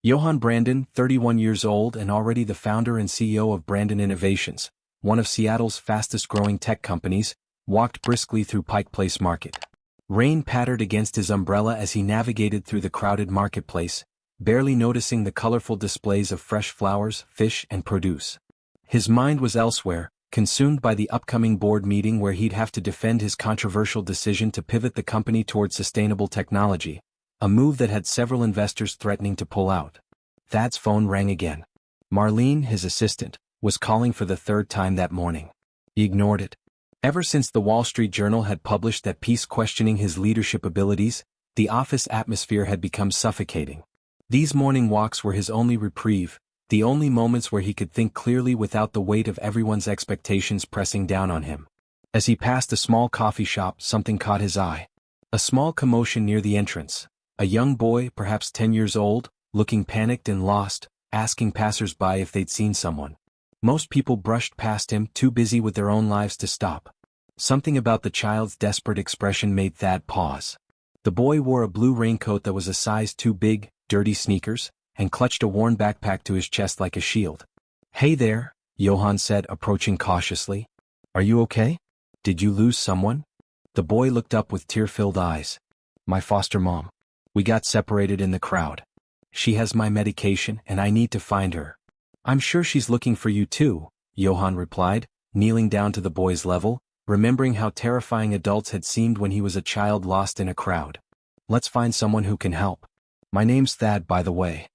Johann Brandon, 31 years old and already the founder and CEO of Brandon Innovations, one of Seattle's fastest-growing tech companies, walked briskly through Pike Place Market. Rain pattered against his umbrella as he navigated through the crowded marketplace, barely noticing the colorful displays of fresh flowers, fish, and produce. His mind was elsewhere, consumed by the upcoming board meeting where he'd have to defend his controversial decision to pivot the company toward sustainable technology, a move that had several investors threatening to pull out. Thad's phone rang again. Marlene, his assistant, was calling for the third time that morning. He ignored it. Ever since the Wall Street Journal had published that piece questioning his leadership abilities, the office atmosphere had become suffocating. These morning walks were his only reprieve, the only moments where he could think clearly without the weight of everyone's expectations pressing down on him. As he passed a small coffee shop, something caught his eye. A small commotion near the entrance. A young boy, perhaps 10 years old, looking panicked and lost, asking passers-by if they'd seen someone. Most people brushed past him, too busy with their own lives to stop. Something about the child's desperate expression made Thad pause. The boy wore a blue raincoat that was a size too big, dirty sneakers, and clutched a worn backpack to his chest like a shield. "Hey there," Johann said, approaching cautiously. "Are you okay? Did you lose someone?" The boy looked up with tear-filled eyes. "My foster mom. We got separated in the crowd. She has my medication and I need to find her." "I'm sure she's looking for you too," Johann replied, kneeling down to the boy's level, remembering how terrifying adults had seemed when he was a child lost in a crowd. "Let's find someone who can help. My name's Thad, by the way."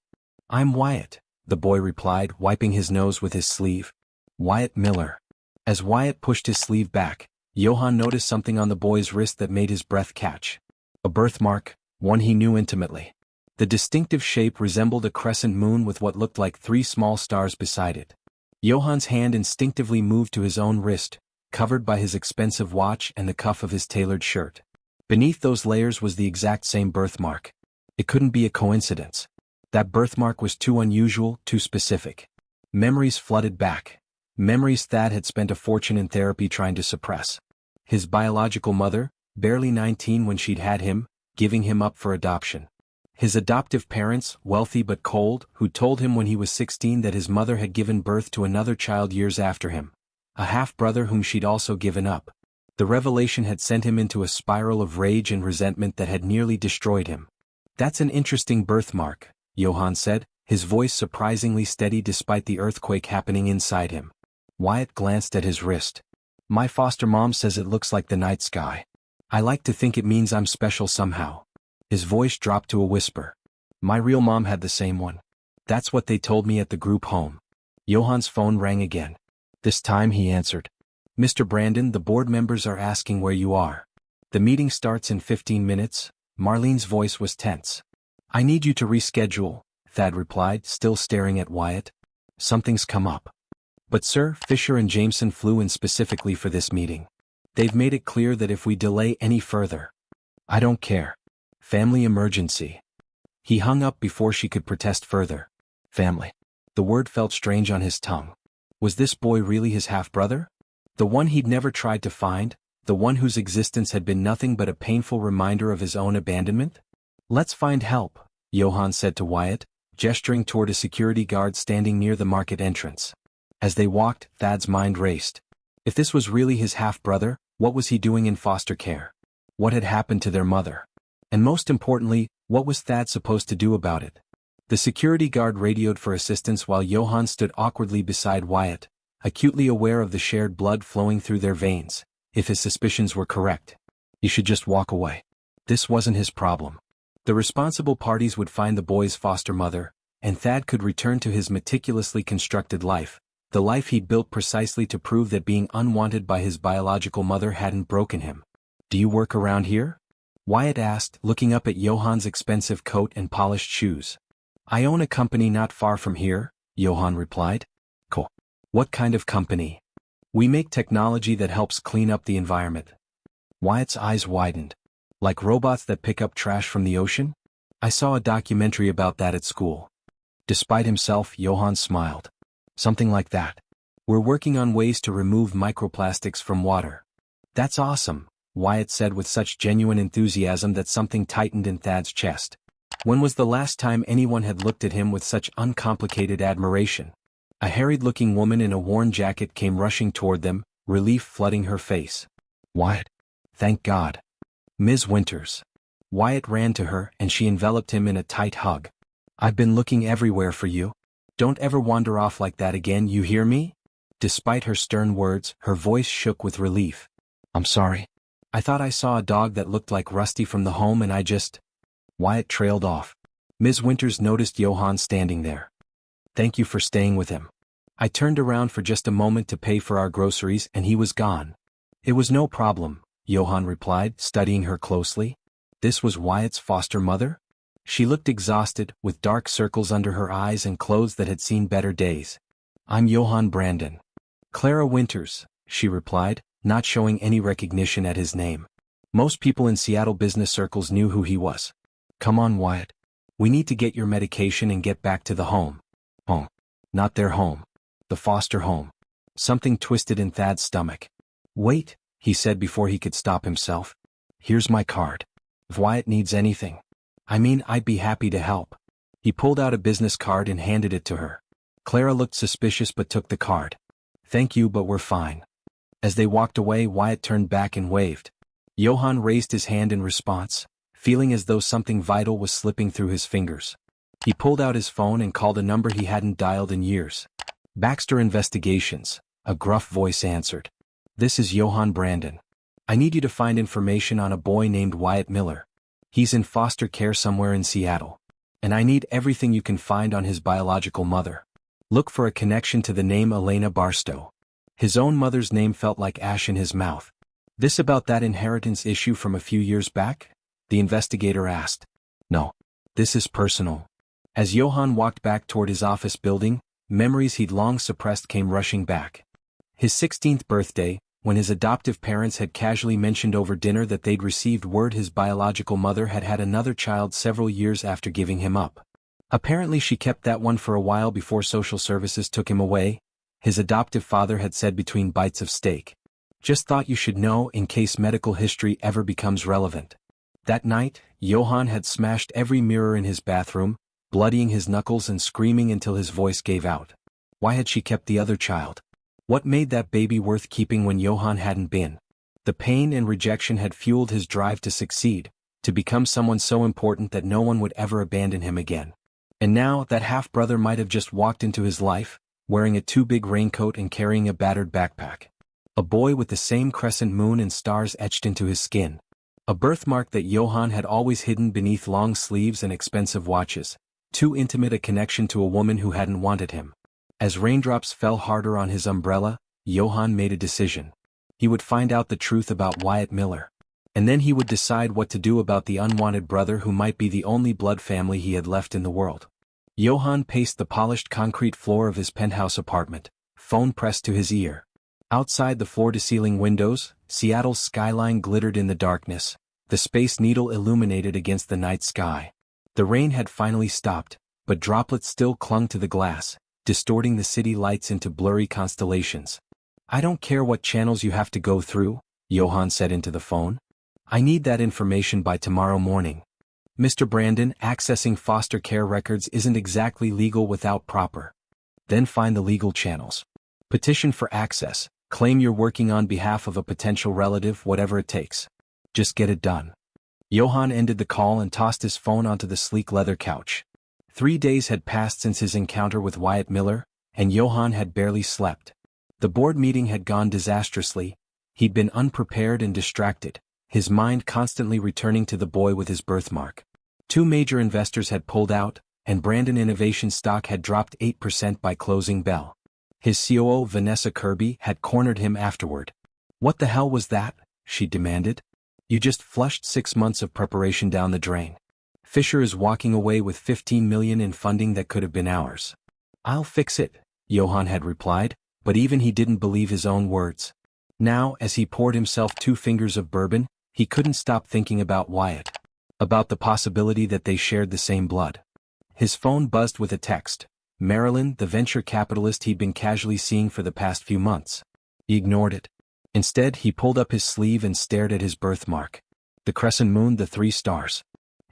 "I'm Wyatt," the boy replied, wiping his nose with his sleeve. "Wyatt Miller." As Wyatt pushed his sleeve back, Johann noticed something on the boy's wrist that made his breath catch. A birthmark, one he knew intimately. The distinctive shape resembled a crescent moon with what looked like 3 small stars beside it. Johann's hand instinctively moved to his own wrist, covered by his expensive watch and the cuff of his tailored shirt. Beneath those layers was the exact same birthmark. It couldn't be a coincidence. That birthmark was too unusual, too specific. Memories flooded back. Memories Thad had spent a fortune in therapy trying to suppress. His biological mother, barely 19 when she'd had him, giving him up for adoption. His adoptive parents, wealthy but cold, who told him when he was 16 that his mother had given birth to another child years after him. A half-brother whom she'd also given up. The revelation had sent him into a spiral of rage and resentment that had nearly destroyed him. "That's an interesting birthmark," Johann said, his voice surprisingly steady despite the earthquake happening inside him. Wyatt glanced at his wrist. "My foster mom says it looks like the night sky. I like to think it means I'm special somehow." His voice dropped to a whisper. "My real mom had the same one. That's what they told me at the group home." Johann's phone rang again. This time he answered. "Mr. Brandon, the board members are asking where you are. The meeting starts in 15 minutes, Marlene's voice was tense. "I need you to reschedule," Thad replied, still staring at Wyatt. "Something's come up." "But sir, Fisher and Jameson flew in specifically for this meeting. They've made it clear that if we delay any further—" "I don't care. Family emergency." He hung up before she could protest further. Family. The word felt strange on his tongue. Was this boy really his half-brother? The one he'd never tried to find, the one whose existence had been nothing but a painful reminder of his own abandonment? "Let's find help," Johann said to Wyatt, gesturing toward a security guard standing near the market entrance. As they walked, Thad's mind raced. If this was really his half-brother, what was he doing in foster care? What had happened to their mother? And most importantly, what was Thad supposed to do about it? The security guard radioed for assistance while Johann stood awkwardly beside Wyatt, acutely aware of the shared blood flowing through their veins. If his suspicions were correct, he should just walk away. This wasn't his problem. The responsible parties would find the boy's foster mother, and Thad could return to his meticulously constructed life, the life he'd built precisely to prove that being unwanted by his biological mother hadn't broken him. "Do you work around here?" Wyatt asked, looking up at Johann's expensive coat and polished shoes. "I own a company not far from here," Johann replied. "Cool. What kind of company?" "We make technology that helps clean up the environment." Wyatt's eyes widened. "Like robots that pick up trash from the ocean? I saw a documentary about that at school." Despite himself, Johann smiled. "Something like that. We're working on ways to remove microplastics from water." "That's awesome," Wyatt said with such genuine enthusiasm that something tightened in Thad's chest. When was the last time anyone had looked at him with such uncomplicated admiration? A harried-looking woman in a worn jacket came rushing toward them, relief flooding her face. Wyatt. Thank God. Ms. Winters. Wyatt ran to her and she enveloped him in a tight hug. I've been looking everywhere for you. Don't ever wander off like that again, you hear me? Despite her stern words, her voice shook with relief. I'm sorry. I thought I saw a dog that looked like Rusty from the home and I just... Wyatt trailed off. Ms. Winters noticed Johann standing there. Thank you for staying with him. I turned around for just a moment to pay for our groceries and he was gone. It was no problem, Johann replied, studying her closely. This was Wyatt's foster mother? She looked exhausted, with dark circles under her eyes and clothes that had seen better days. I'm Johann Brandon. Clara Winters, she replied, not showing any recognition at his name. Most people in Seattle business circles knew who he was. Come on, Wyatt. We need to get your medication and get back to the home. Home. Not their home. The foster home. Something twisted in Thad's stomach. Wait, he said before he could stop himself. Here's my card. If Wyatt needs anything. I'd be happy to help. He pulled out a business card and handed it to her. Clara looked suspicious but took the card. Thank you, but we're fine. As they walked away, Wyatt turned back and waved. Johann raised his hand in response, feeling as though something vital was slipping through his fingers. He pulled out his phone and called a number he hadn't dialed in years. Baxter Investigations, a gruff voice answered. This is Johann Brandon. I need you to find information on a boy named Wyatt Miller. He's in foster care somewhere in Seattle. And I need everything you can find on his biological mother. Look for a connection to the name Elena Barstow. His own mother's name felt like ash in his mouth. This about that inheritance issue from a few years back? The investigator asked. No. This is personal. As Johann walked back toward his office building, memories he'd long suppressed came rushing back. His 16th birthday, when his adoptive parents had casually mentioned over dinner that they'd received word his biological mother had had another child several years after giving him up. Apparently she kept that one for a while before social services took him away, his adoptive father had said between bites of steak. Just thought you should know in case medical history ever becomes relevant. That night, Johann had smashed every mirror in his bathroom, bloodying his knuckles and screaming until his voice gave out. Why had she kept the other child? What made that baby worth keeping when Johann hadn't been? The pain and rejection had fueled his drive to succeed, to become someone so important that no one would ever abandon him again. And now that half-brother might have just walked into his life, wearing a too-big raincoat and carrying a battered backpack. A boy with the same crescent moon and stars etched into his skin. A birthmark that Johann had always hidden beneath long sleeves and expensive watches. Too intimate a connection to a woman who hadn't wanted him. As raindrops fell harder on his umbrella, Johann made a decision. He would find out the truth about Wyatt Miller. And then he would decide what to do about the unwanted brother who might be the only blood family he had left in the world. Johann paced the polished concrete floor of his penthouse apartment, phone pressed to his ear. Outside the floor-to-ceiling windows, Seattle's skyline glittered in the darkness, the Space Needle illuminated against the night sky. The rain had finally stopped, but droplets still clung to the glass, distorting the city lights into blurry constellations. I don't care what channels you have to go through, Johann said into the phone. I need that information by tomorrow morning. Mr. Brandon, accessing foster care records isn't exactly legal without proper. Then find the legal channels. Petition for access, claim you're working on behalf of a potential relative, whatever it takes. Just get it done. Johann ended the call and tossed his phone onto the sleek leather couch. 3 days had passed since his encounter with Wyatt Miller, and Johann had barely slept. The board meeting had gone disastrously. He'd been unprepared and distracted, his mind constantly returning to the boy with his birthmark. 2 major investors had pulled out, and Brandon Innovation stock had dropped 8% by closing bell. His COO Vanessa Kirby had cornered him afterward. What the hell was that? She demanded. You just flushed 6 months of preparation down the drain. Fisher is walking away with $15 million in funding that could have been ours. I'll fix it, Johann had replied, but even he didn't believe his own words. Now, as he poured himself 2 fingers of bourbon, he couldn't stop thinking about Wyatt. About the possibility that they shared the same blood. His phone buzzed with a text. Marilyn, the venture capitalist he'd been casually seeing for the past few months. He ignored it. Instead, he pulled up his sleeve and stared at his birthmark. The crescent moon, the 3 stars.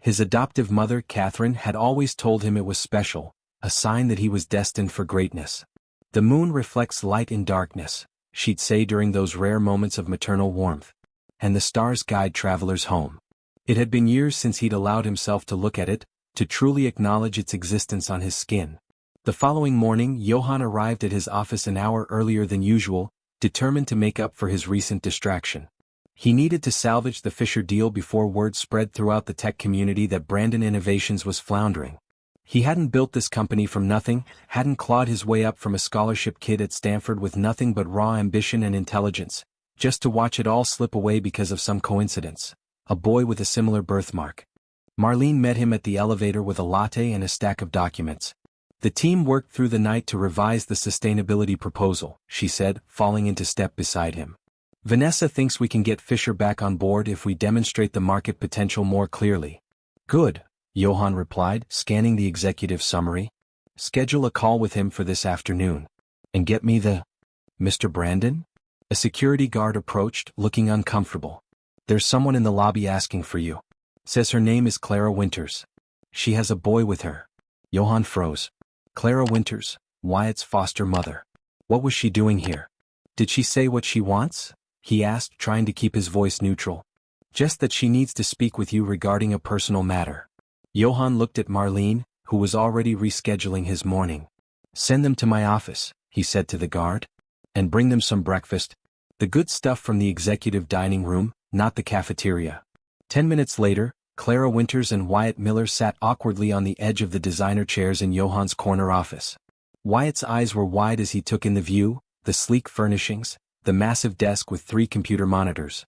His adoptive mother, Catherine, had always told him it was special, a sign that he was destined for greatness. The moon reflects light in darkness, she'd say during those rare moments of maternal warmth. And the stars guide travelers home. It had been years since he'd allowed himself to look at it, to truly acknowledge its existence on his skin. The following morning, Johann arrived at his office an hour earlier than usual, determined to make up for his recent distraction. He needed to salvage the Fisher deal before word spread throughout the tech community that Brandon Innovations was floundering. He hadn't built this company from nothing, hadn't clawed his way up from a scholarship kid at Stanford with nothing but raw ambition and intelligence, just to watch it all slip away because of some coincidence. A boy with a similar birthmark. Marlene met him at the elevator with a latte and a stack of documents. The team worked through the night to revise the sustainability proposal, she said, falling into step beside him. Vanessa thinks we can get Fisher back on board if we demonstrate the market potential more clearly. Good, Johann replied, scanning the executive summary. Schedule a call with him for this afternoon. And get me the... Mr. Brandon? A security guard approached, looking uncomfortable. There's someone in the lobby asking for you. Says her name is Clara Winters. She has a boy with her. Johann froze. Clara Winters, Wyatt's foster mother. What was she doing here? Did she say what she wants? He asked, trying to keep his voice neutral. Just that she needs to speak with you regarding a personal matter. Johann looked at Marlene, who was already rescheduling his morning. Send them to my office, he said to the guard. And bring them some breakfast. The good stuff from the executive dining room, not the cafeteria. 10 minutes later, Clara Winters and Wyatt Miller sat awkwardly on the edge of the designer chairs in Johann's corner office. Wyatt's eyes were wide as he took in the view, the sleek furnishings, the massive desk with 3 computer monitors.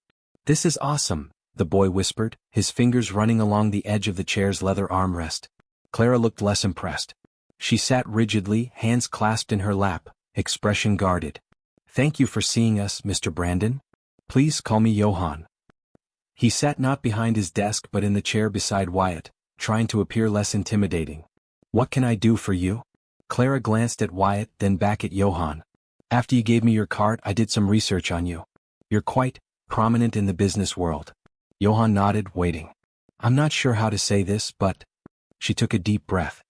This is awesome, the boy whispered, his fingers running along the edge of the chair's leather armrest. Clara looked less impressed. She sat rigidly, hands clasped in her lap, expression guarded. Thank you for seeing us, Mr. Brandon. Please call me Johann. He sat not behind his desk but in the chair beside Wyatt, trying to appear less intimidating. What can I do for you? Clara glanced at Wyatt, then back at Johann. After you gave me your card, I did some research on you. You're quite prominent in the business world. Johann nodded, waiting. I'm not sure how to say this, but... She took a deep breath.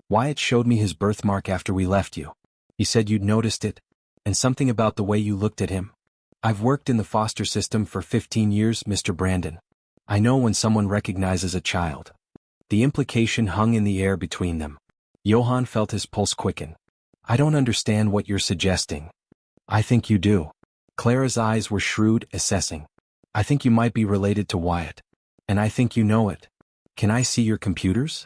Wyatt showed me his birthmark after we left you. He said you'd noticed it, and something about the way you looked at him. I've worked in the foster system for 15 years, Mr. Brandon. I know when someone recognizes a child. The implication hung in the air between them. Johann felt his pulse quicken. I don't understand what you're suggesting. I think you do. Clara's eyes were shrewd, assessing. I think you might be related to Wyatt. And I think you know it. Can I see your computers?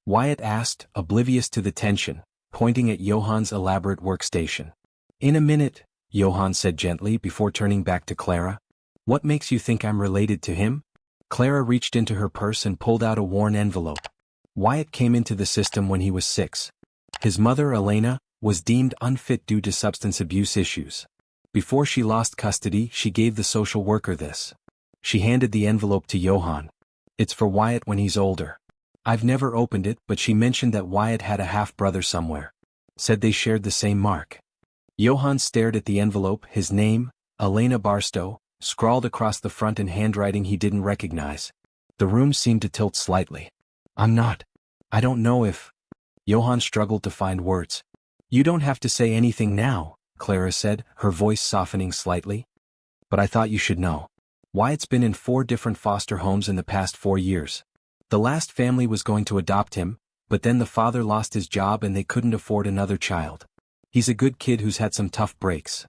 Wyatt asked, oblivious to the tension, pointing at Johann's elaborate workstation. In a minute, Johann said gently before turning back to Clara. What makes you think I'm related to him? Clara reached into her purse and pulled out a worn envelope. Wyatt came into the system when he was 6. His mother, Elena, was deemed unfit due to substance abuse issues. Before she lost custody, she gave the social worker this. She handed the envelope to Johann. It's for Wyatt when he's older. I've never opened it, but she mentioned that Wyatt had a half-brother somewhere. Said they shared the same mark. Johann stared at the envelope, his name, Elena Barstow, scrawled across the front in handwriting he didn't recognize. The room seemed to tilt slightly. I don't know if... Johann struggled to find words. You don't have to say anything now, Clara said, her voice softening slightly. But I thought you should know. Wyatt's been in 4 different foster homes in the past 4 years. The last family was going to adopt him, but then the father lost his job and they couldn't afford another child. He's a good kid who's had some tough breaks.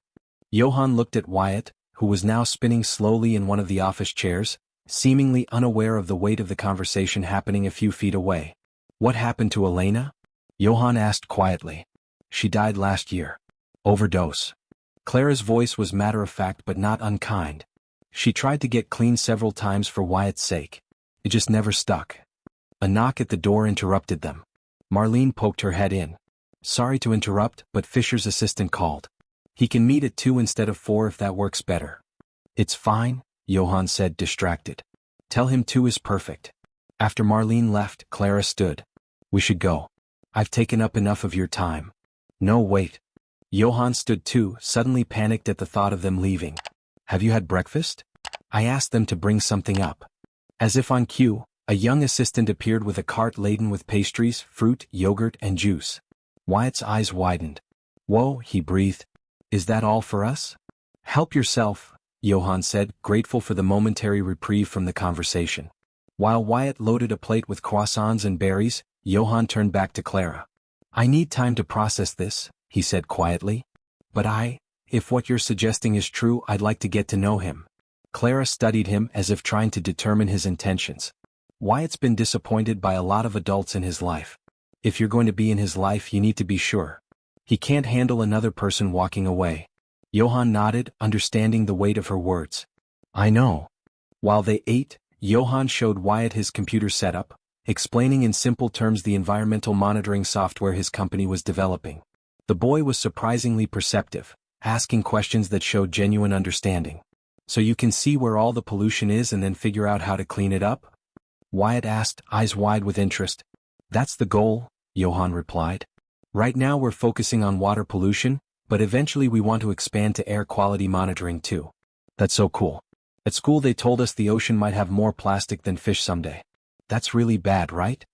Johann looked at Wyatt, who was now spinning slowly in one of the office chairs, seemingly unaware of the weight of the conversation happening a few feet away. What happened to Elena? Johann asked quietly. She died last year. Overdose. Clara's voice was matter-of-fact but not unkind. She tried to get clean several times for Wyatt's sake. It just never stuck. A knock at the door interrupted them. Marlene poked her head in. Sorry to interrupt, but Fisher's assistant called. He can meet at 2 instead of 4 if that works better. It's fine, Johann said, distracted. Tell him 2 is perfect. After Marlene left, Clara stood. We should go. I've taken up enough of your time. No, wait. Johann stood too, suddenly panicked at the thought of them leaving. Have you had breakfast? I asked them to bring something up. As if on cue, A young assistant appeared with a cart laden with pastries, fruit, yogurt, and juice. Wyatt's eyes widened. "Whoa," he breathed. "Is that all for us?" "Help yourself," Johann said, grateful for the momentary reprieve from the conversation. While Wyatt loaded a plate with croissants and berries, Johann turned back to Clara. "I need time to process this," he said quietly. "But if what you're suggesting is true, I'd like to get to know him." Clara studied him as if trying to determine his intentions. Wyatt's been disappointed by a lot of adults in his life. If you're going to be in his life, you need to be sure. He can't handle another person walking away. Johann nodded, understanding the weight of her words. "I know." While they ate, Johann showed Wyatt his computer setup, explaining in simple terms the environmental monitoring software his company was developing. The boy was surprisingly perceptive, asking questions that showed genuine understanding. "So you can see where all the pollution is and then figure out how to clean it up?" Wyatt asked, eyes wide with interest. "That's the goal," Johann replied. "Right now we're focusing on water pollution, but eventually we want to expand to air quality monitoring too." "That's so cool. At school they told us the ocean might have more plastic than fish someday. That's really bad, right?"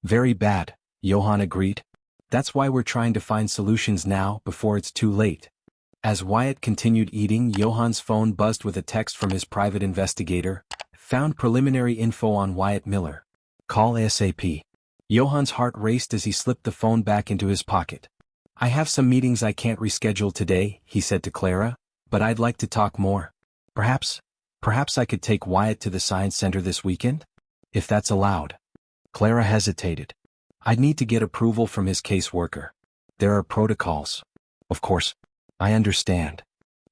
"Very bad," Johann agreed. "That's why we're trying to find solutions now, before it's too late." As Wyatt continued eating, Johann's phone buzzed with a text from his private investigator. "Found preliminary info on Wyatt Miller. Call ASAP." Johann's heart raced as he slipped the phone back into his pocket. "I have some meetings I can't reschedule today," he said to Clara, "but I'd like to talk more. Perhaps I could take Wyatt to the science center this weekend? If that's allowed." Clara hesitated. "I'd need to get approval from his caseworker. There are protocols." "Of course. I understand."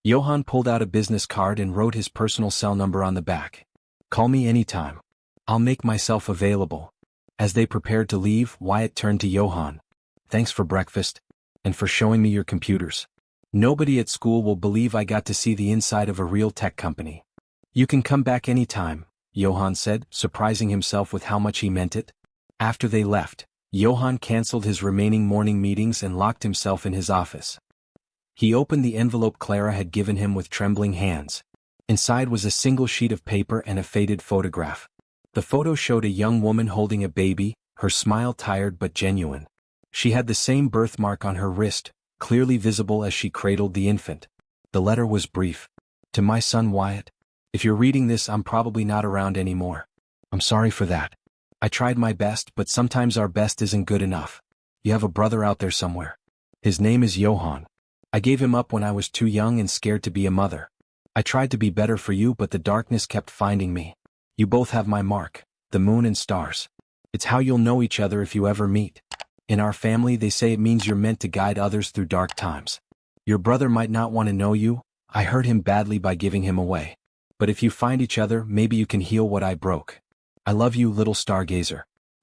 Johann pulled out a business card and wrote his personal cell number on the back. "Call me anytime. I'll make myself available." As they prepared to leave, Wyatt turned to Johann. "Thanks for breakfast. And for showing me your computers. Nobody at school will believe I got to see the inside of a real tech company." "You can come back anytime," Johann said, surprising himself with how much he meant it. After they left, Johann canceled his remaining morning meetings and locked himself in his office. He opened the envelope Clara had given him with trembling hands. Inside was a single sheet of paper and a faded photograph. The photo showed a young woman holding a baby, her smile tired but genuine. She had the same birthmark on her wrist, clearly visible as she cradled the infant. The letter was brief. "To my son Wyatt. If you're reading this, I'm probably not around anymore. I'm sorry for that. I tried my best, but sometimes our best isn't good enough. You have a brother out there somewhere. His name is Johann. I gave him up when I was too young and scared to be a mother. I tried to be better for you, but the darkness kept finding me. You both have my mark, the moon and stars. It's how you'll know each other if you ever meet. In our family they say it means you're meant to guide others through dark times. Your brother might not want to know you, I hurt him badly by giving him away. But if you find each other, maybe you can heal what I broke. I love you, little stargazer.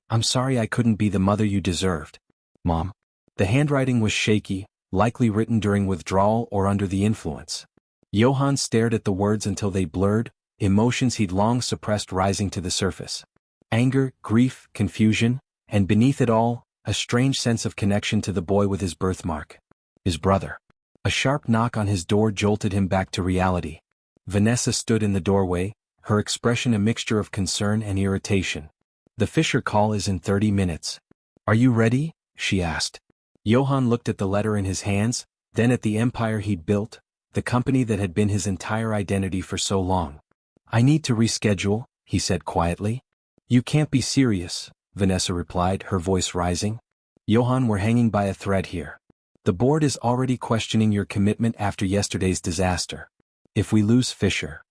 I'm sorry I couldn't be the mother you deserved. Mom." The handwriting was shaky, likely written during withdrawal or under the influence. Johann stared at the words until they blurred, emotions he'd long suppressed rising to the surface. Anger, grief, confusion, and beneath it all, a strange sense of connection to the boy with his birthmark. His brother. A sharp knock on his door jolted him back to reality. Vanessa stood in the doorway, her expression a mixture of concern and irritation. "The Fisher call is in 30 minutes. Are you ready?" she asked. Johann looked at the letter in his hands, then at the empire he'd built, the company that had been his entire identity for so long. "I need to reschedule," he said quietly. "You can't be serious," Vanessa replied, her voice rising. "Johann, we're hanging by a thread here. The board is already questioning your commitment after yesterday's disaster. If we lose Fisher..."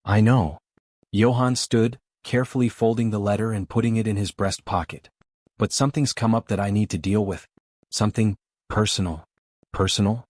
"I know." Johann stood, carefully folding the letter and putting it in his breast pocket. "But something's come up that I need to deal with. Something personal." "Personal?"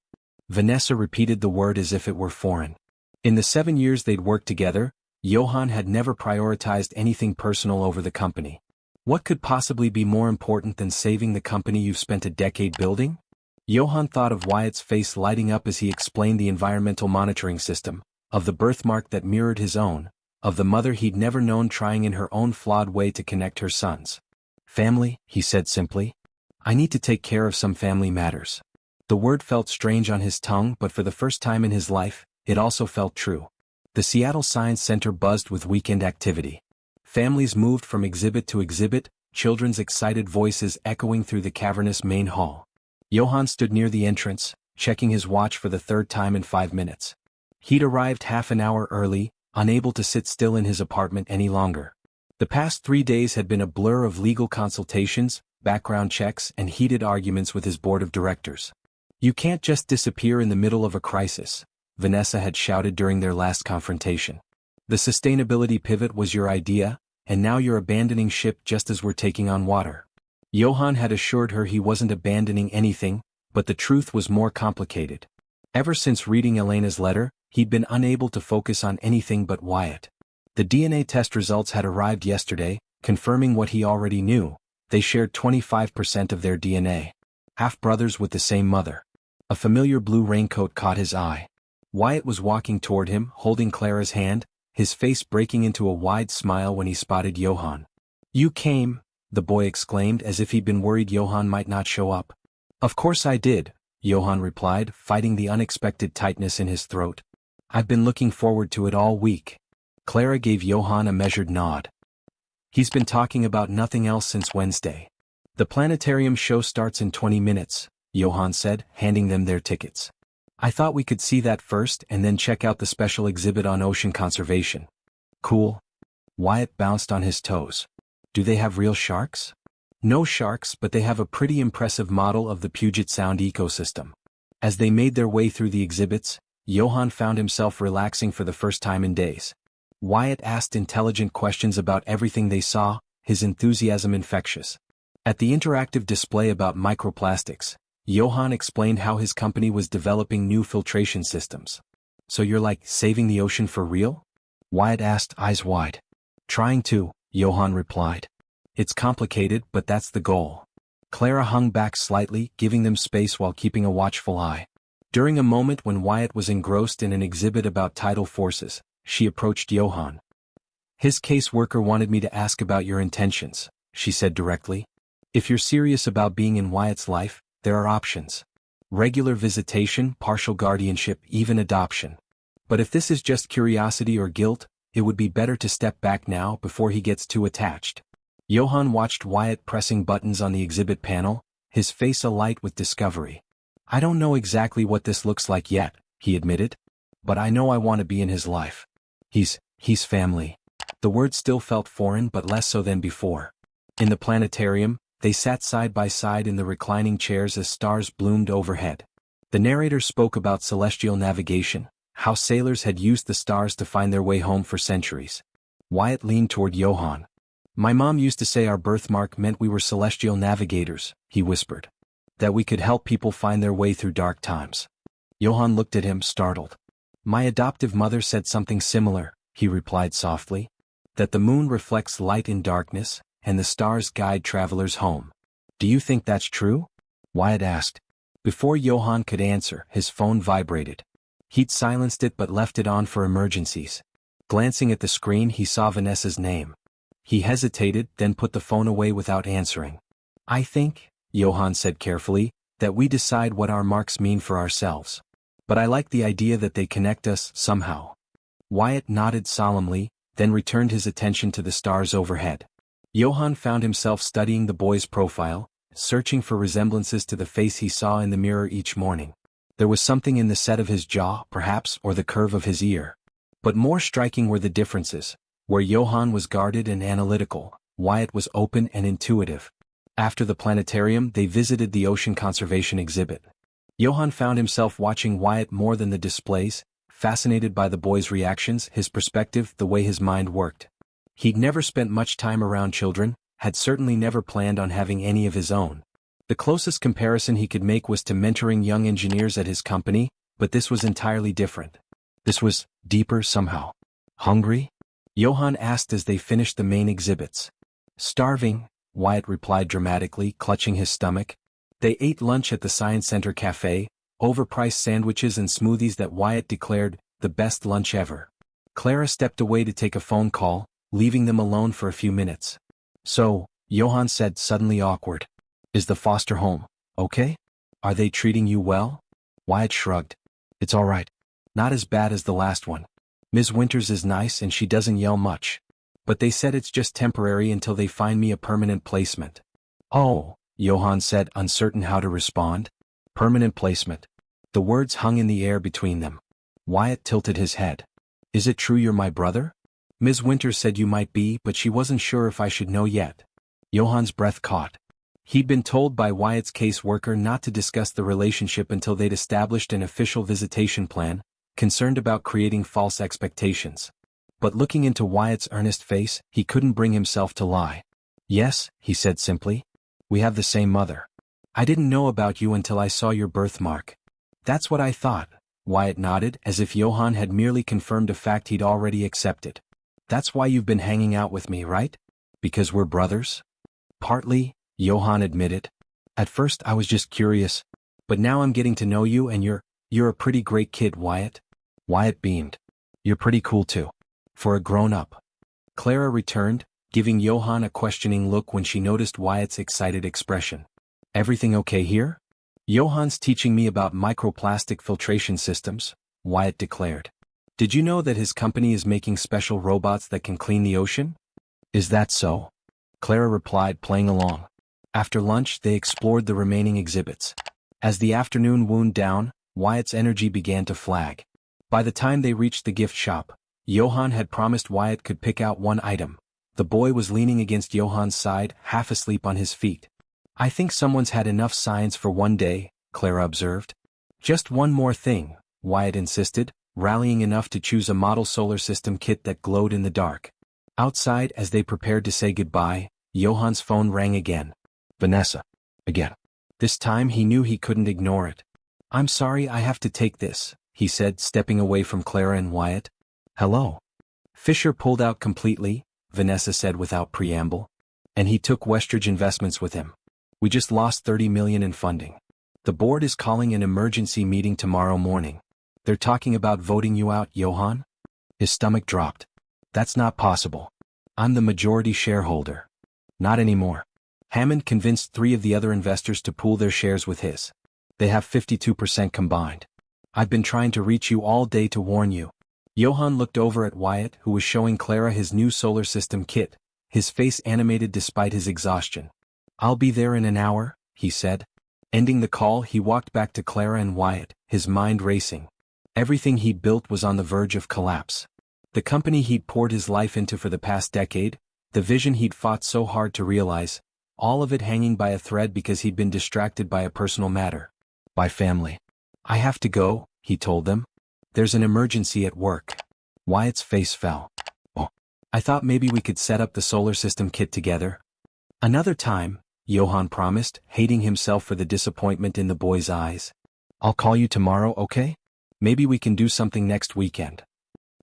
Vanessa repeated the word as if it were foreign. In the 7 years they'd worked together, Johann had never prioritized anything personal over the company. What could possibly be more important than saving the company you've spent a decade building? Johann thought of Wyatt's face lighting up as he explained the environmental monitoring system, of the birthmark that mirrored his own, of the mother he'd never known trying in her own flawed way to connect her sons. "Family," he said simply. "I need to take care of some family matters." The word felt strange on his tongue, but for the first time in his life, it also felt true. The Seattle Science Center buzzed with weekend activity. Families moved from exhibit to exhibit, children's excited voices echoing through the cavernous main hall. Johann stood near the entrance, checking his watch for the third time in 5 minutes. He'd arrived half an hour early, unable to sit still in his apartment any longer. The past 3 days had been a blur of legal consultations, background checks, and heated arguments with his board of directors. "You can't just disappear in the middle of a crisis," Vanessa had shouted during their last confrontation. "The sustainability pivot was your idea, and now you're abandoning ship just as we're taking on water." Johann had assured her he wasn't abandoning anything, but the truth was more complicated. Ever since reading Elena's letter, he'd been unable to focus on anything but Wyatt. The DNA test results had arrived yesterday, confirming what he already knew. They shared 25% of their DNA. Half-brothers with the same mother. A familiar blue raincoat caught his eye. Wyatt was walking toward him, holding Clara's hand, his face breaking into a wide smile when he spotted Johann. "You came," the boy exclaimed as if he'd been worried Johann might not show up. "Of course I did," Johann replied, fighting the unexpected tightness in his throat. "I've been looking forward to it all week." Clara gave Johann a measured nod. "He's been talking about nothing else since Wednesday." "The planetarium show starts in 20 minutes, Johann said, handing them their tickets. "I thought we could see that first and then check out the special exhibit on ocean conservation." "Cool." Wyatt bounced on his toes. "Do they have real sharks?" "No sharks, but they have a pretty impressive model of the Puget Sound ecosystem." As they made their way through the exhibits, Johann found himself relaxing for the first time in days. Wyatt asked intelligent questions about everything they saw, his enthusiasm infectious. At the interactive display about microplastics, Johann explained how his company was developing new filtration systems. "So you're like saving the ocean for real?" Wyatt asked, eyes wide. "Trying to," Johann replied. "It's complicated, but that's the goal." Clara hung back slightly, giving them space while keeping a watchful eye. During a moment when Wyatt was engrossed in an exhibit about tidal forces, she approached Johann. "His caseworker wanted me to ask about your intentions," she said directly. "If you're serious about being in Wyatt's life, there are options. Regular visitation, partial guardianship, even adoption. But if this is just curiosity or guilt, it would be better to step back now before he gets too attached." Johann watched Wyatt pressing buttons on the exhibit panel, his face alight with discovery. "I don't know exactly what this looks like yet," he admitted. "But I know I want to be in his life. He's family." The word still felt foreign but less so than before. In the planetarium, they sat side by side in the reclining chairs as stars bloomed overhead. The narrator spoke about celestial navigation, how sailors had used the stars to find their way home for centuries. Wyatt leaned toward Johann. "My mom used to say our birthmark meant we were celestial navigators," he whispered. "That we could help people find their way through dark times." Johann looked at him, startled. "My adoptive mother said something similar," he replied softly. "That the moon reflects light in darkness, and the stars guide travelers home." "Do you think that's true?" Wyatt asked. Before Johann could answer, his phone vibrated. He'd silenced it but left it on for emergencies. Glancing at the screen, he saw Vanessa's name. He hesitated, then put the phone away without answering. "I think," Johann said carefully, "that we decide what our marks mean for ourselves. But I like the idea that they connect us, somehow." Wyatt nodded solemnly, then returned his attention to the stars overhead. Johann found himself studying the boy's profile, searching for resemblances to the face he saw in the mirror each morning. There was something in the set of his jaw, perhaps, or the curve of his ear. But more striking were the differences. Where Johann was guarded and analytical, Wyatt was open and intuitive. After the planetarium, they visited the ocean conservation exhibit. Johann found himself watching Wyatt more than the displays, fascinated by the boy's reactions, his perspective, the way his mind worked. He'd never spent much time around children, had certainly never planned on having any of his own. The closest comparison he could make was to mentoring young engineers at his company, but this was entirely different. This was deeper somehow. "Hungry?" Johann asked as they finished the main exhibits. "Starving," Wyatt replied dramatically, clutching his stomach. They ate lunch at the Science Center Cafe, overpriced sandwiches and smoothies that Wyatt declared the best lunch ever. Clara stepped away to take a phone call, leaving them alone for a few minutes. "So," Johann said, suddenly awkward. "Is the foster home okay? Are they treating you well?" Wyatt shrugged. "It's all right. Not as bad as the last one. Ms. Winters is nice and she doesn't yell much. But they said it's just temporary until they find me a permanent placement. Oh, Johann said, uncertain how to respond. Permanent placement. The words hung in the air between them. Wyatt tilted his head. Is it true you're my brother? Ms. Winters said you might be, but she wasn't sure if I should know yet. Johann's breath caught. He'd been told by Wyatt's caseworker not to discuss the relationship until they'd established an official visitation plan, concerned about creating false expectations. But looking into Wyatt's earnest face, he couldn't bring himself to lie. Yes, he said simply. We have the same mother. I didn't know about you until I saw your birthmark. That's what I thought, Wyatt nodded, as if Johann had merely confirmed a fact he'd already accepted. That's why you've been hanging out with me, right? Because we're brothers? Partly, Johann admitted. At first I was just curious, but now I'm getting to know you and you're a pretty great kid, Wyatt. Wyatt beamed. You're pretty cool too. For a grown-up. Clara returned, giving Johann a questioning look when she noticed Wyatt's excited expression. Everything okay here? Johann's teaching me about microplastic filtration systems, Wyatt declared. Did you know that his company is making special robots that can clean the ocean? Is that so? Clara replied, playing along. After lunch, they explored the remaining exhibits. As the afternoon wound down, Wyatt's energy began to flag. By the time they reached the gift shop, Johann had promised Wyatt could pick out one item. The boy was leaning against Johann's side, half asleep on his feet. I think someone's had enough science for one day, Clara observed. Just one more thing, Wyatt insisted, rallying enough to choose a model solar system kit that glowed in the dark. Outside, as they prepared to say goodbye, Johann's phone rang again. Vanessa. Again. This time he knew he couldn't ignore it. I'm sorry I have to take this, he said, stepping away from Clara and Wyatt. Hello. Fisher pulled out completely, Vanessa said without preamble. And he took Westridge Investments with him. We just lost $30 million in funding. The board is calling an emergency meeting tomorrow morning. They're talking about voting you out, Johann? His stomach dropped. That's not possible. I'm the majority shareholder. Not anymore. Hammond convinced 3 of the other investors to pool their shares with his. They have 52% combined. I've been trying to reach you all day to warn you. Johann looked over at Wyatt, who was showing Clara his new solar system kit, his face animated despite his exhaustion. I'll be there in an hour, he said. Ending the call, he walked back to Clara and Wyatt, his mind racing. Everything he'd built was on the verge of collapse. The company he'd poured his life into for the past decade, the vision he'd fought so hard to realize, all of it hanging by a thread because he'd been distracted by a personal matter. By family. I have to go, he told them. There's an emergency at work. Wyatt's face fell. Oh. I thought maybe we could set up the solar system kit together. Another time, Johann promised, hating himself for the disappointment in the boy's eyes. I'll call you tomorrow, okay? Maybe we can do something next weekend.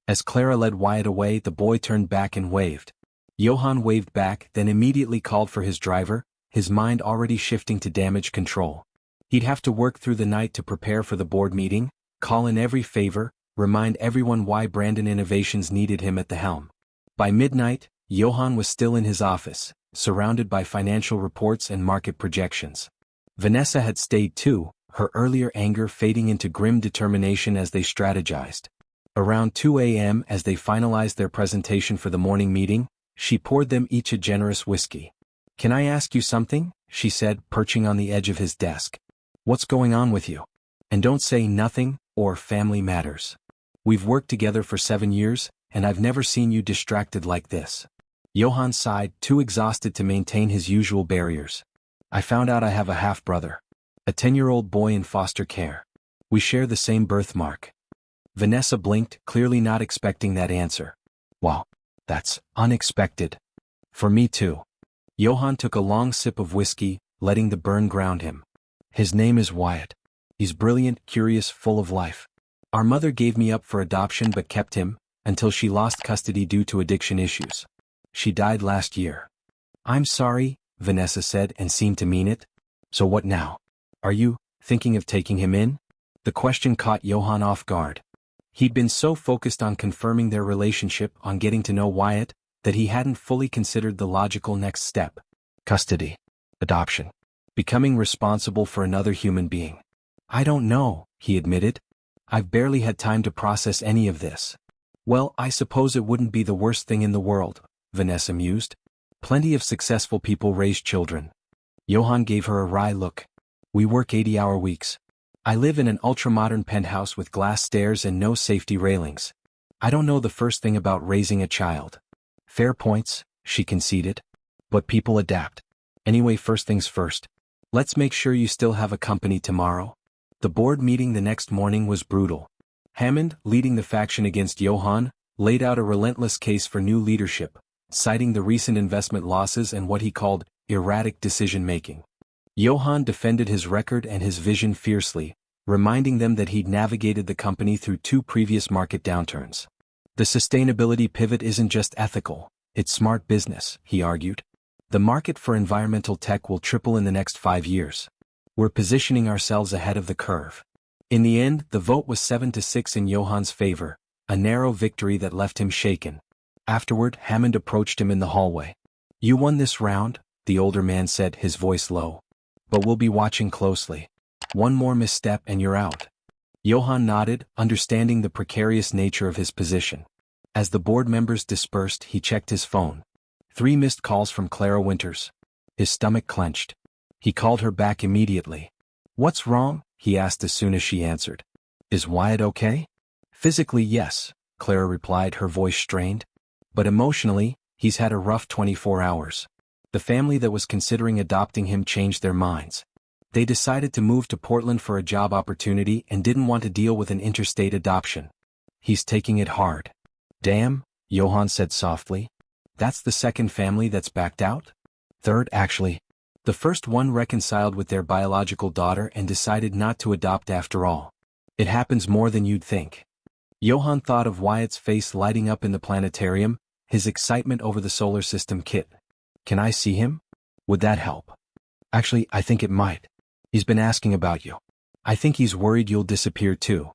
As Clara led Wyatt away, the boy turned back and waved. Johann waved back, then immediately called for his driver, his mind already shifting to damage control. He'd have to work through the night to prepare for the board meeting, call in every favor, remind everyone why Brandon Innovations needed him at the helm. By midnight, Johann was still in his office, surrounded by financial reports and market projections. Vanessa had stayed too, her earlier anger fading into grim determination as they strategized. Around 2 a.m. as they finalized their presentation for the morning meeting, she poured them each a generous whiskey. Can I ask you something? She said, perching on the edge of his desk. What's going on with you? And don't say nothing, or family matters. We've worked together for 7 years, and I've never seen you distracted like this. Johann sighed, too exhausted to maintain his usual barriers. I found out I have a half-brother. A 10-year-old boy in foster care. We share the same birthmark. Vanessa blinked, clearly not expecting that answer. Wow, that's unexpected. For me too. Johann took a long sip of whiskey, letting the burn ground him. His name is Wyatt. He's brilliant, curious, full of life. Our mother gave me up for adoption but kept him, until she lost custody due to addiction issues. She died last year. I'm sorry, Vanessa said and seemed to mean it. So what now? Are you thinking of taking him in? The question caught Johann off guard. He'd been so focused on confirming their relationship, on getting to know Wyatt, that he hadn't fully considered the logical next step. Custody. Adoption. Becoming responsible for another human being. I don't know, he admitted. I've barely had time to process any of this. Well, I suppose it wouldn't be the worst thing in the world, Vanessa mused. Plenty of successful people raise children. Johann gave her a wry look. We work 80-hour weeks. I live in an ultra-modern penthouse with glass stairs and no safety railings. I don't know the first thing about raising a child. Fair points, she conceded. But people adapt. Anyway, first things first. Let's make sure you still have a company tomorrow. The board meeting the next morning was brutal. Hammond, leading the faction against Johann, laid out a relentless case for new leadership, citing the recent investment losses and what he called erratic decision-making. Johann defended his record and his vision fiercely, reminding them that he'd navigated the company through 2 previous market downturns. The sustainability pivot isn't just ethical, it's smart business, he argued. The market for environmental tech will triple in the next 5 years. We're positioning ourselves ahead of the curve. In the end, the vote was 7-6 in Johann's favor, a narrow victory that left him shaken. Afterward, Hammond approached him in the hallway. You won this round, the older man said, his voice low. But we'll be watching closely. One more misstep and you're out. Johann nodded, understanding the precarious nature of his position. As the board members dispersed, he checked his phone. 3 missed calls from Clara Winters. His stomach clenched. He called her back immediately. What's wrong? He asked as soon as she answered. Is Wyatt okay? Physically, yes, Clara replied, her voice strained. But emotionally, he's had a rough 24 hours. The family that was considering adopting him changed their minds. They decided to move to Portland for a job opportunity and didn't want to deal with an interstate adoption. He's taking it hard. Damn, Johann said softly. That's the second family that's backed out? Third, actually. The first one reconciled with their biological daughter and decided not to adopt after all. It happens more than you'd think. Johann thought of Wyatt's face lighting up in the planetarium, his excitement over the solar system kit. Can I see him? Would that help? Actually, I think it might. He's been asking about you. I think he's worried you'll disappear too.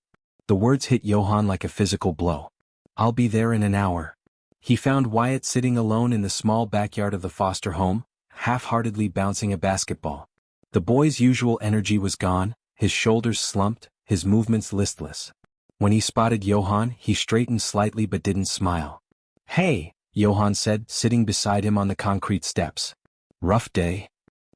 The words hit Johann like a physical blow. I'll be there in an hour. He found Wyatt sitting alone in the small backyard of the foster home, half-heartedly bouncing a basketball. The boy's usual energy was gone, his shoulders slumped, his movements listless. When he spotted Johann, he straightened slightly but didn't smile. Hey, Johann said, sitting beside him on the concrete steps. Rough day?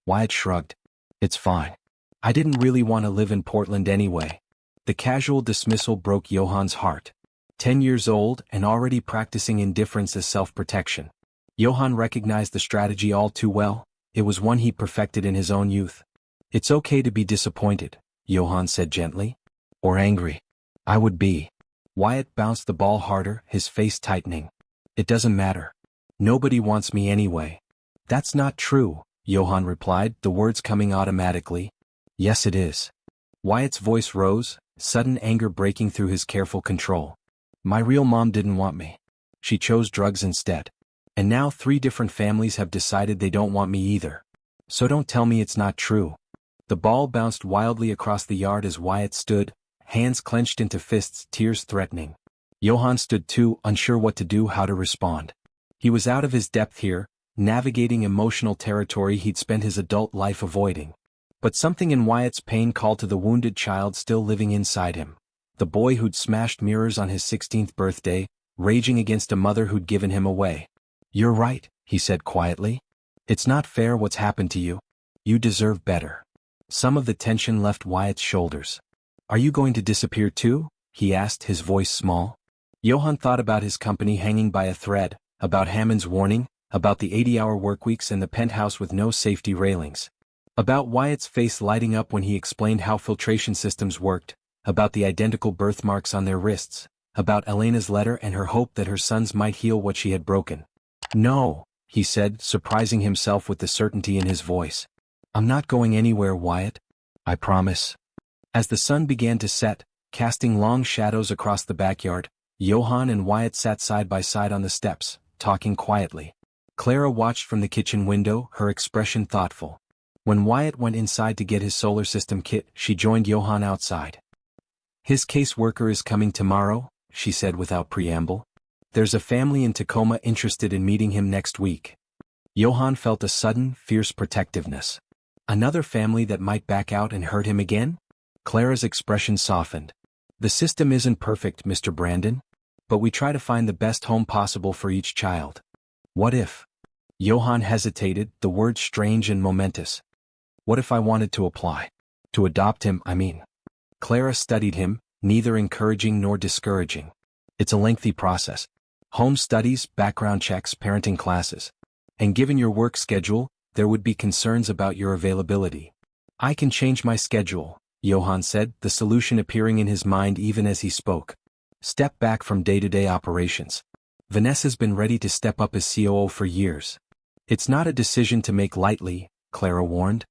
Wyatt shrugged. It's fine. I didn't really want to live in Portland anyway. The casual dismissal broke Johann's heart. 10 years old and already practicing indifference as self-protection. Johann recognized the strategy all too well. It was one he perfected in his own youth. It's okay to be disappointed, Johann said gently. Or angry. I would be. Wyatt bounced the ball harder, his face tightening. It doesn't matter. Nobody wants me anyway. That's not true, Johann replied, the words coming automatically. Yes, it is. Wyatt's voice rose, sudden anger breaking through his careful control. My real mom didn't want me. She chose drugs instead. And now 3 different families have decided they don't want me either. So don't tell me it's not true. The ball bounced wildly across the yard as Wyatt stood, hands clenched into fists, tears threatening. Johann stood too, unsure what to do, how to respond. He was out of his depth here, navigating emotional territory he'd spent his adult life avoiding. But something in Wyatt's pain called to the wounded child still living inside him. The boy who'd smashed mirrors on his 16th birthday, raging against a mother who'd given him away. You're right, he said quietly. It's not fair what's happened to you. You deserve better. Some of the tension left Wyatt's shoulders. Are you going to disappear too? He asked, his voice small. Johann thought about his company hanging by a thread, about Hammond's warning, about the 80-hour workweeks and the penthouse with no safety railings. About Wyatt's face lighting up when he explained how filtration systems worked, about the identical birthmarks on their wrists, about Elena's letter and her hope that her sons might heal what she had broken. No, he said, surprising himself with the certainty in his voice. I'm not going anywhere, Wyatt. I promise. As the sun began to set, casting long shadows across the backyard, Johann and Wyatt sat side by side on the steps, talking quietly. Clara watched from the kitchen window, her expression thoughtful. When Wyatt went inside to get his solar system kit, she joined Johann outside. His caseworker is coming tomorrow, she said without preamble. There's a family in Tacoma interested in meeting him next week. Johann felt a sudden, fierce protectiveness. Another family that might back out and hurt him again? Clara's expression softened. The system isn't perfect, Mr. Brandon. But we try to find the best home possible for each child. What if? Johann hesitated, the word strange and momentous. What if I wanted to apply? To adopt him, I mean. Clara studied him, neither encouraging nor discouraging. It's a lengthy process. Home studies, background checks, parenting classes. And given your work schedule, there would be concerns about your availability. I can change my schedule, Johann said, the solution appearing in his mind even as he spoke. Step back from day-to-day operations. Vanessa's been ready to step up as COO for years. It's not a decision to make lightly, Clara warned.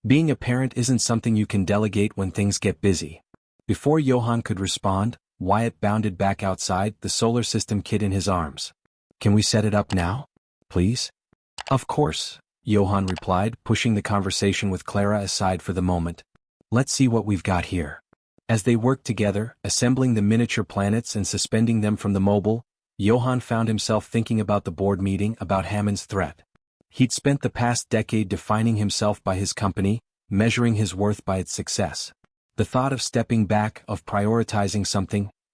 Being a parent isn't something you can delegate when things get busy. Before Johann could respond, Wyatt bounded back outside, the solar system kit in his arms. Can we set it up now? Please? Of course, Johann replied, pushing the conversation with Clara aside for the moment. Let's see what we've got here. As they worked together, assembling the miniature planets and suspending them from the mobile, Johann found himself thinking about the board meeting, about Hammond's threat. He'd spent the past decade defining himself by his company, measuring his worth by its success. The thought of stepping back, of prioritizing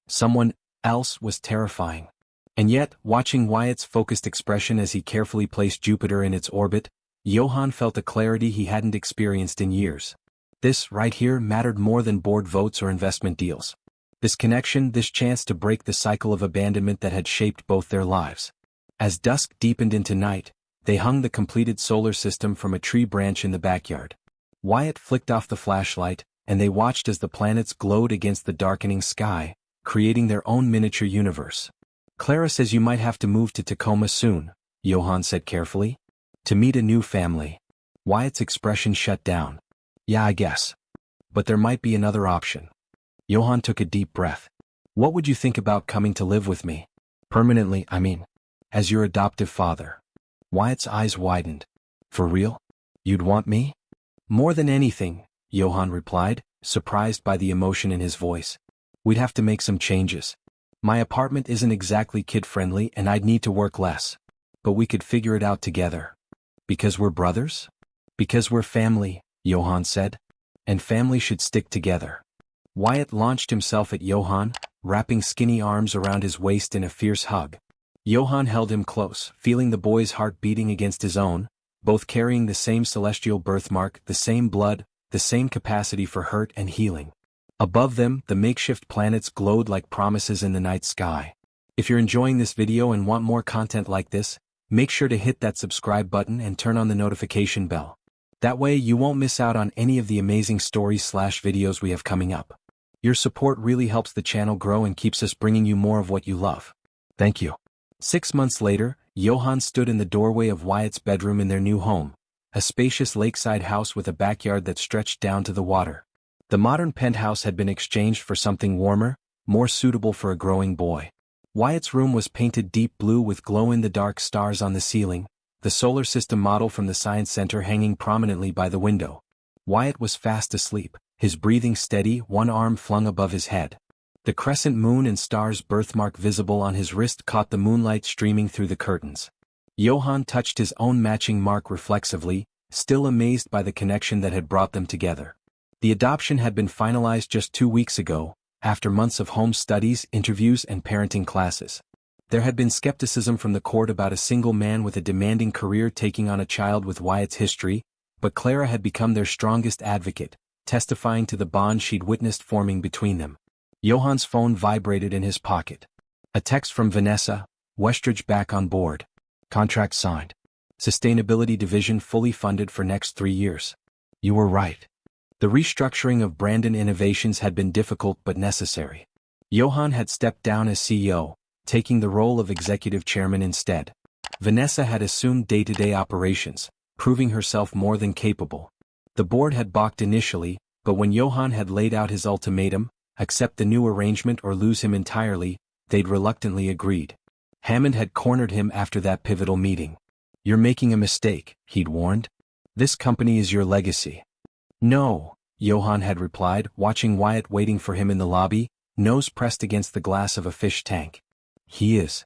someone else was terrifying. And yet, watching Wyatt's focused expression as he carefully placed Jupiter in its orbit, Johann felt a clarity he hadn't experienced in years. This, right here, mattered more than board votes or investment deals. This connection, this chance to break the cycle of abandonment that had shaped both their lives. As dusk deepened into night, they hung the completed solar system from a tree branch in the backyard. Wyatt flicked off the flashlight, and they watched as the planets glowed against the darkening sky, creating their own miniature universe. Clara says you might have to move to Tacoma soon, Johann said carefully. To meet a new family. Wyatt's expression shut down. Yeah, I guess. But there might be another option. Johann took a deep breath. What would you think about coming to live with me? Permanently, I mean. As your adoptive father. Wyatt's eyes widened. For real? You'd want me? More than anything, Johann replied, surprised by the emotion in his voice. We'd have to make some changes. My apartment isn't exactly kid-friendly and I'd need to work less. But we could figure it out together. Because we're brothers? Because we're family, Johann said. And family should stick together. Wyatt launched himself at Johann, wrapping skinny arms around his waist in a fierce hug. Johann held him close, feeling the boy's heart beating against his own, both carrying the same celestial birthmark, the same blood, the same capacity for hurt and healing. Above them, the makeshift planets glowed like promises in the night sky. If you're enjoying this video and want more content like this, make sure to hit that subscribe button and turn on the notification bell. That way you won't miss out on any of the amazing stories/videos we have coming up. Your support really helps the channel grow and keeps us bringing you more of what you love. Thank you. 6 months later, Johann stood in the doorway of Wyatt's bedroom in their new home, a spacious lakeside house with a backyard that stretched down to the water. The modern penthouse had been exchanged for something warmer, more suitable for a growing boy. Wyatt's room was painted deep blue with glow-in-the-dark stars on the ceiling, the solar system model from the science center hanging prominently by the window. Wyatt was fast asleep, his breathing steady, one arm flung above his head. The crescent moon and stars birthmark visible on his wrist caught the moonlight streaming through the curtains. Johann touched his own matching mark reflexively, still amazed by the connection that had brought them together. The adoption had been finalized just 2 weeks ago, after months of home studies, interviews, and parenting classes. There had been skepticism from the court about a single man with a demanding career taking on a child with Wyatt's history, but Clara had become their strongest advocate, testifying to the bond she'd witnessed forming between them. Johann's phone vibrated in his pocket. A text from Vanessa, Westridge back on board. Contract signed. Sustainability division fully funded for next 3 years. You were right. The restructuring of Brandon Innovations had been difficult but necessary. Johann had stepped down as CEO, taking the role of executive chairman instead. Vanessa had assumed day-to-day operations, proving herself more than capable. The board had balked initially, but when Johann had laid out his ultimatum, accept the new arrangement or lose him entirely, they'd reluctantly agreed. Hammond had cornered him after that pivotal meeting. You're making a mistake, he'd warned. This company is your legacy. No, Johann had replied, watching Wyatt waiting for him in the lobby, nose pressed against the glass of a fish tank. He is.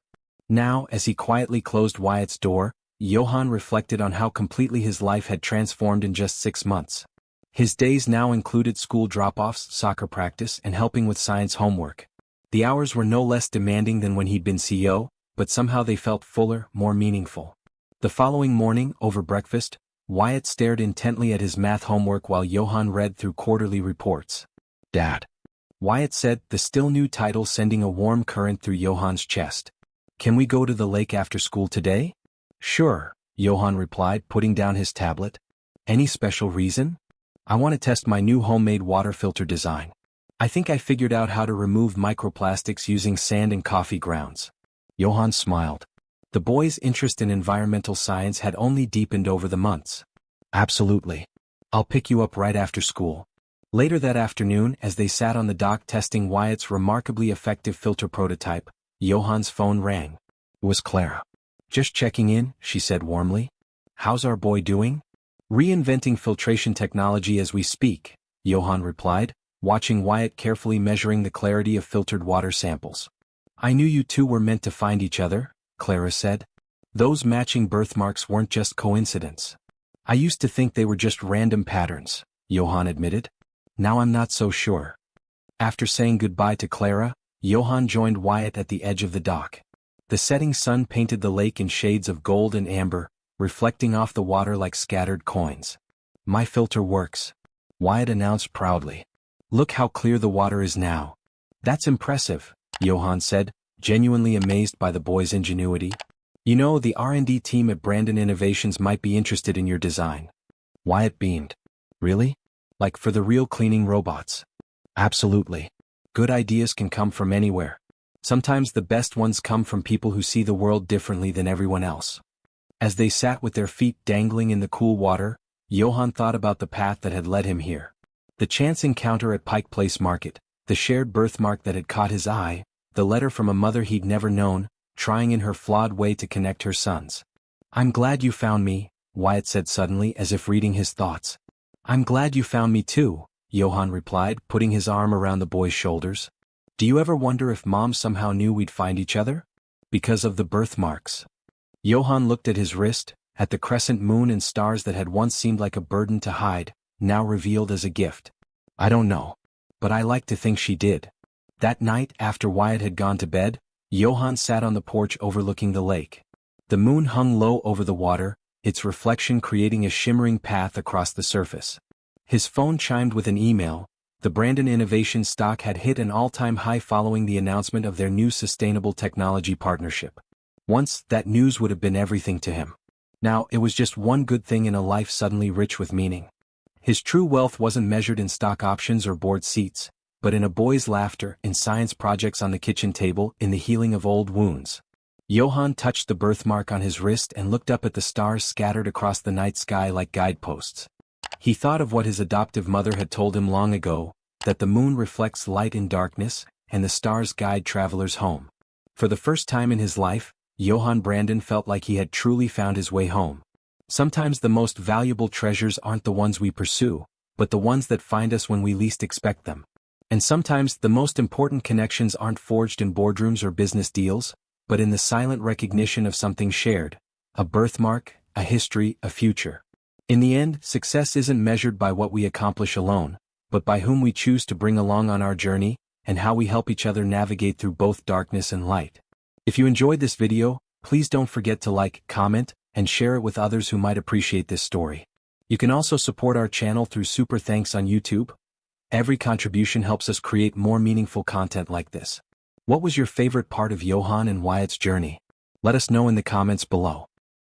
Now, as he quietly closed Wyatt's door, Johann reflected on how completely his life had transformed in just 6 months. His days now included school drop-offs, soccer practice, and helping with science homework. The hours were no less demanding than when he'd been CEO, but somehow they felt fuller, more meaningful. The following morning, over breakfast, Wyatt stared intently at his math homework while Johann read through quarterly reports. "Dad," Wyatt said, the still new title sending a warm current through Johann's chest. "Can we go to the lake after school today?" "Sure," Johann replied, putting down his tablet. "Any special reason?" "I want to test my new homemade water filter design. I think I figured out how to remove microplastics using sand and coffee grounds." Johann smiled. The boy's interest in environmental science had only deepened over the months. "Absolutely. I'll pick you up right after school." Later that afternoon, as they sat on the dock testing Wyatt's remarkably effective filter prototype, Johann's phone rang. It was Clara. "Just checking in," she said warmly. "How's our boy doing?" "Reinventing filtration technology as we speak," Johann replied, watching Wyatt carefully measuring the clarity of filtered water samples. "I knew you two were meant to find each other," Clara said. "Those matching birthmarks weren't just coincidence." "I used to think they were just random patterns," Johann admitted. "Now I'm not so sure." After saying goodbye to Clara, Johann joined Wyatt at the edge of the dock. The setting sun painted the lake in shades of gold and amber, reflecting off the water like scattered coins. "My filter works," Wyatt announced proudly. "Look how clear the water is now." "That's impressive," Johann said, genuinely amazed by the boy's ingenuity. "You know, the R&D team at Brandon Innovations might be interested in your design." Wyatt beamed. "Really? Like for the real cleaning robots?" "Absolutely. Good ideas can come from anywhere. Sometimes the best ones come from people who see the world differently than everyone else." As they sat with their feet dangling in the cool water, Johann thought about the path that had led him here. The chance encounter at Pike Place Market, the shared birthmark that had caught his eye, the letter from a mother he'd never known, trying in her flawed way to connect her sons. "I'm glad you found me," Wyatt said suddenly, as if reading his thoughts. "I'm glad you found me too," Johann replied, putting his arm around the boy's shoulders. "Do you ever wonder if Mom somehow knew we'd find each other? Because of the birthmarks." Johann looked at his wrist, at the crescent moon and stars that had once seemed like a burden to hide, now revealed as a gift. "I don't know. But I like to think she did." That night, after Wyatt had gone to bed, Johann sat on the porch overlooking the lake. The moon hung low over the water, its reflection creating a shimmering path across the surface. His phone chimed with an email. The Brandon Innovation stock had hit an all-time high following the announcement of their new sustainable technology partnership. Once, that news would have been everything to him. Now, it was just one good thing in a life suddenly rich with meaning. His true wealth wasn't measured in stock options or board seats, but in a boy's laughter, in science projects on the kitchen table, in the healing of old wounds. Johann touched the birthmark on his wrist and looked up at the stars scattered across the night sky like guideposts. He thought of what his adoptive mother had told him long ago, that the moon reflects light in darkness, and the stars guide travelers home. For the first time in his life, Johann Brandon felt like he had truly found his way home. Sometimes the most valuable treasures aren't the ones we pursue, but the ones that find us when we least expect them. And sometimes the most important connections aren't forged in boardrooms or business deals, but in the silent recognition of something shared, a birthmark, a history, a future. In the end, success isn't measured by what we accomplish alone, but by whom we choose to bring along on our journey, and how we help each other navigate through both darkness and light. If you enjoyed this video, please don't forget to like, comment, and share it with others who might appreciate this story. You can also support our channel through Super Thanks on YouTube. Every contribution helps us create more meaningful content like this. What was your favorite part of Johann and Wyatt's journey? Let us know in the comments below.